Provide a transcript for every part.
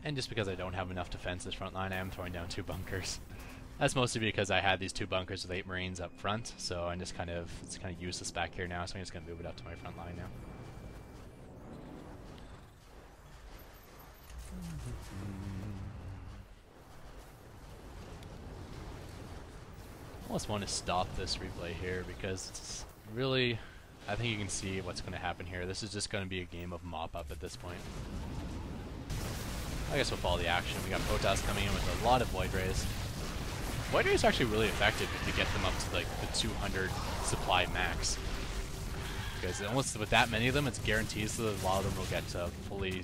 And just because I don't have enough defenses front line, I am throwing down 2 bunkers. That's mostly because I had these 2 bunkers with 8 Marines up front, so I'm just it's kind of useless back here now, so I'm just going to move it up to my front line now. I almost want to stop this replay here because it's really, I think you can see what's going to happen here. This is just going to be a game of mop-up at this point. I guess we'll follow the action. We got Protoss coming in with a lot of Void Rays. Void Rays are actually really effective if you get them up to like the 200 supply max. Because almost with that many of them, it's guaranteed that a lot of them will get fully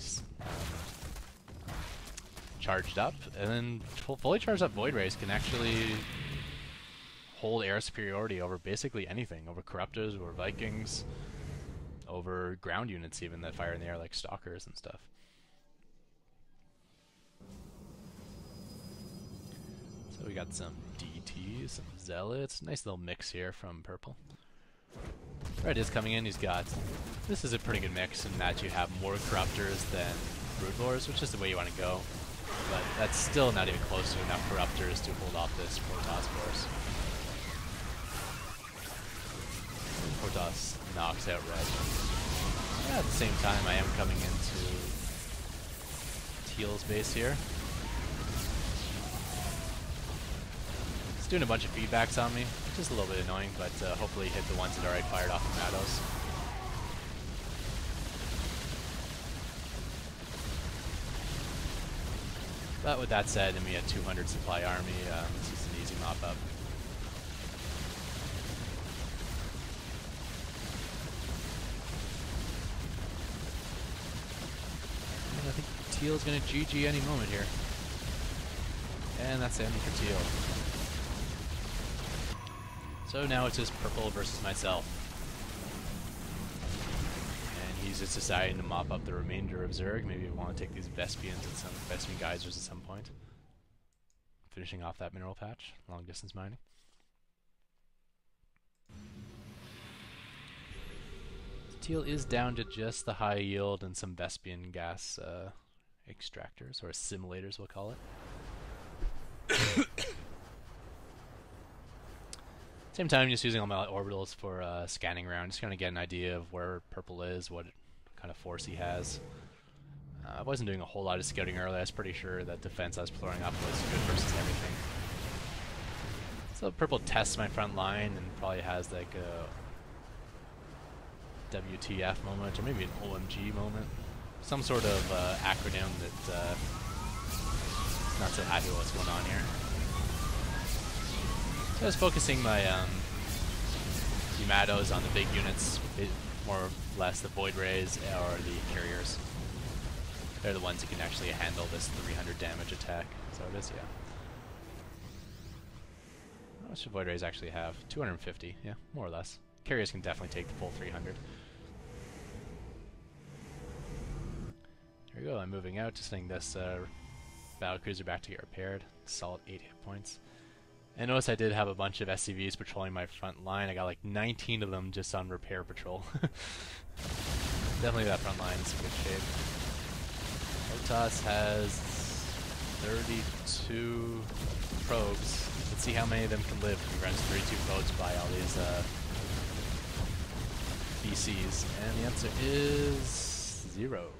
charged up. And then fully charged up Void Rays can actually hold air superiority over basically anything. Over Corruptors, over Vikings, over ground units even that fire in the air like Stalkers and stuff. So we got some DTs, some Zealots, nice little mix here from purple. Red is coming in, this is a pretty good mix in that you have more Corruptors than Brood Lords, which is the way you want to go. But that's still not even close to enough Corruptors to hold off this Protoss force. Protoss knocks out Red. Yeah, at the same time, I am coming into Teal's base here. It's doing a bunch of feedbacks on me, which is a little bit annoying, but hopefully hit the ones that already fired off the Mados. But with that said, and we had 200 supply army, this is an easy mop-up. I think Teal's going to GG any moment here. And that's the ending for Teal. So now it's just purple versus myself. And he's just deciding to mop up the remainder of Zerg. Maybe we want to take these Vespian geysers at some point. Finishing off that mineral patch, long distance mining. Teal is down to just the high yield and some Vespian gas extractors, or assimilators we'll call it. Same time, just using all my orbitals for scanning around, just trying to get an idea of where purple is, what kind of force he has. I wasn't doing a whole lot of scouting earlier. I was pretty sure that defense I was throwing up was good versus everything. So purple tests my front line and probably has like a WTF moment, or maybe an OMG moment. Some sort of acronym that not so happy with what's going on here. So I was focusing my Yamatos on the big units, more or less the Void Rays or the Carriers. They're the ones that can actually handle this 300 damage attack. So it is, yeah. How much do Void Rays actually have? 250, yeah, more or less. Carriers can definitely take the full 300. Here we go, I'm moving out, just sending this battlecruiser back to get repaired. Solid 8 hit points. And notice I did have a bunch of SCVs patrolling my front line. I got like 19 of them just on repair patrol. Definitely that front line is in good shape. Protoss has 32 probes. Let's see how many of them can live if he runs 32 probes by all these BCs. And the answer is 0.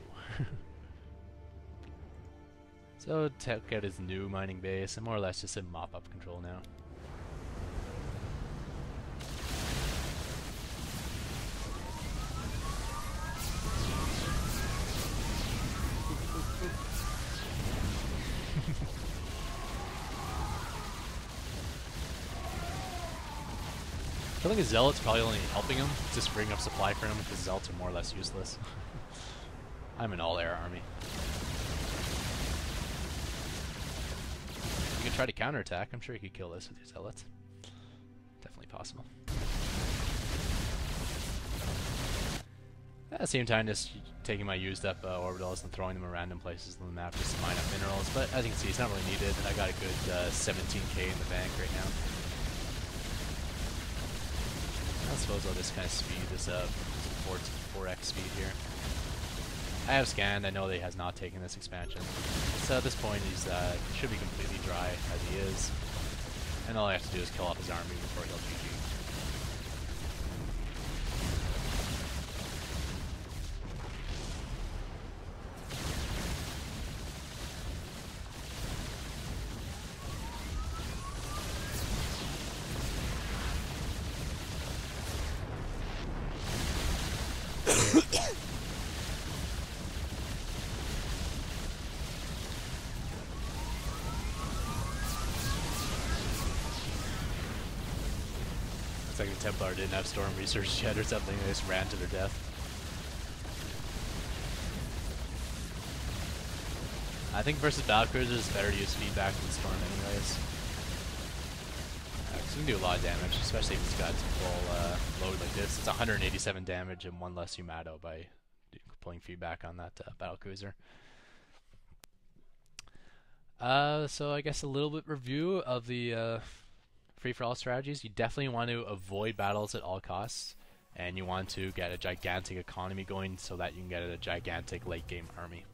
So check out his new mining base, and more or less just a mop-up control now. I think his Zealot's probably only helping him, just bringing up supply for him, because Zealots are more or less useless. I'm an all-air army. You can try to counterattack. I'm sure you could kill this with your Zealots. Definitely possible. At the same time, just taking my used up orbitals and throwing them in random places on the map just to mine up minerals. But as you can see, it's not really needed. I got a good 17k in the bank right now. I suppose I'll just kind of speed this up. 4x speed here. I have scanned. I know that he has not taken this expansion. So at this point, he's should be completely dry as he is, and all I have to do is kill off his army before he'll GG. It's like the Templar didn't have Storm Research yet or something, they just ran to their death. I think versus Battlecruisers it's better to use feedback than Storm anyways. Because you can do a lot of damage, especially if it's got full load like this. It's 187 damage and 1 less Yamato by pulling feedback on that Battlecruiser. So I guess a little bit review of the free-for-all strategies. You definitely want to avoid battles at all costs, and you want to get a gigantic economy going so that you can get a gigantic late-game army.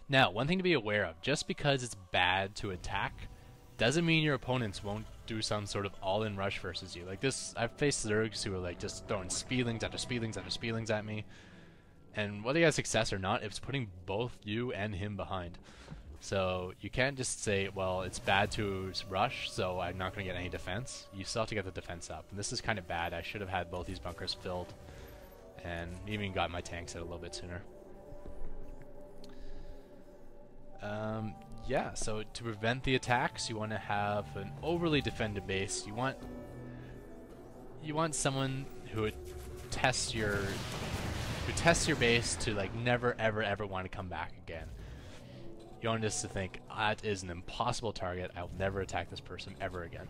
Now, one thing to be aware of, just because it's bad to attack doesn't mean your opponents won't do some sort of all-in rush versus you. Like this, I've faced Zergs who are like just throwing speedlings after speedlings after speedlings at me, and whether you have success or not, it's putting both you and him behind. So you can't just say, well, it's bad to rush, so I'm not going to get any defense. You still have to get the defense up. And this is kind of bad. I should have had both these bunkers filled and even got my tanks out a little bit sooner. Yeah, so to prevent the attacks, you want to have an overly defended base. You want someone who would test your base to like never ever want to come back again. You want just to think, that is an impossible target, I'll never attack this person ever again.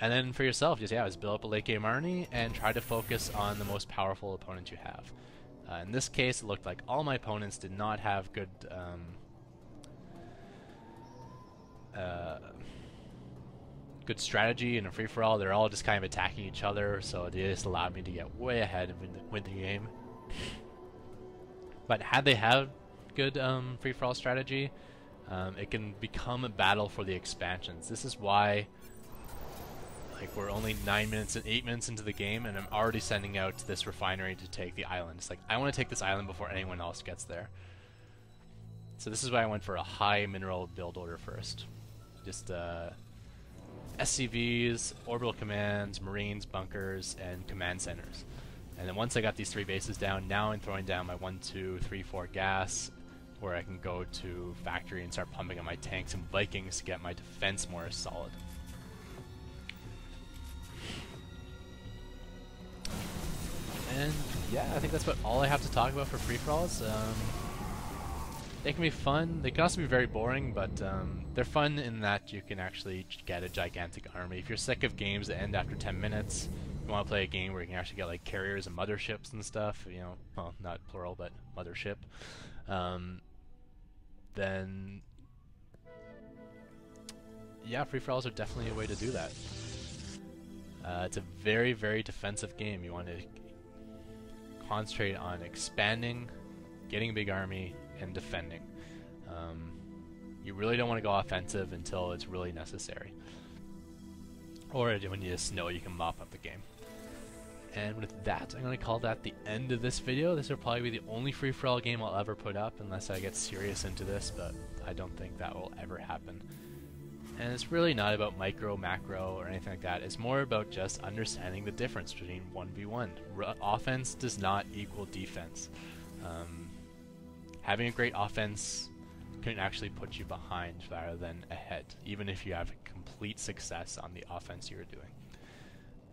And then for yourself, just build up a late game army and try to focus on the most powerful opponent you have. In this case, it looked like all my opponents did not have good good strategy in a free-for-all. They're all just kind of attacking each other, so they just allowed me to get way ahead and win the game. But had they had good free-for-all strategy, it can become a battle for the expansions. This is why, like, we're only 8 minutes into the game, and I'm already sending out this refinery to take the island. It's like, I want to take this island before anyone else gets there. So this is why I went for a high mineral build order first. Just SCVs, orbital commands, marines, bunkers, and command centers. And then once I got these 3 bases down, now I'm throwing down my 1, 2, 3, 4 gas, where I can go to factory and start pumping on my tanks and Vikings to get my defense more solid. And yeah, I think that's about all I have to talk about for free-for-alls. They can be fun. They can also be very boring, but they're fun in that you can actually get a gigantic army. If you're sick of games that end after 10 minutes, you want to play a game where you can actually get like carriers and motherships and stuff, you know, well, not plural, but mothership, then yeah, free-for-alls are definitely a way to do that. It's a very, very defensive game. You want to concentrate on expanding, getting a big army, and defending. You really don't want to go offensive until it's really necessary, or when you just know you can mop up the game. And with that, I'm going to call that the end of this video. This will probably be the only free-for-all game I'll ever put up unless I get serious into this, but I don't think that will ever happen. And it's really not about micro, macro, or anything like that. It's more about just understanding the difference between 1v1. Offense does not equal defense. Having a great offense can actually put you behind rather than ahead, even if you have complete success on the offense you're doing.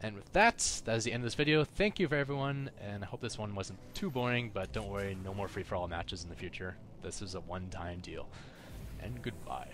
And with that is the end of this video. Thank you for everyone, and I hope this one wasn't too boring, but don't worry, no more free-for-all matches in the future. This is a one-time deal. And goodbye.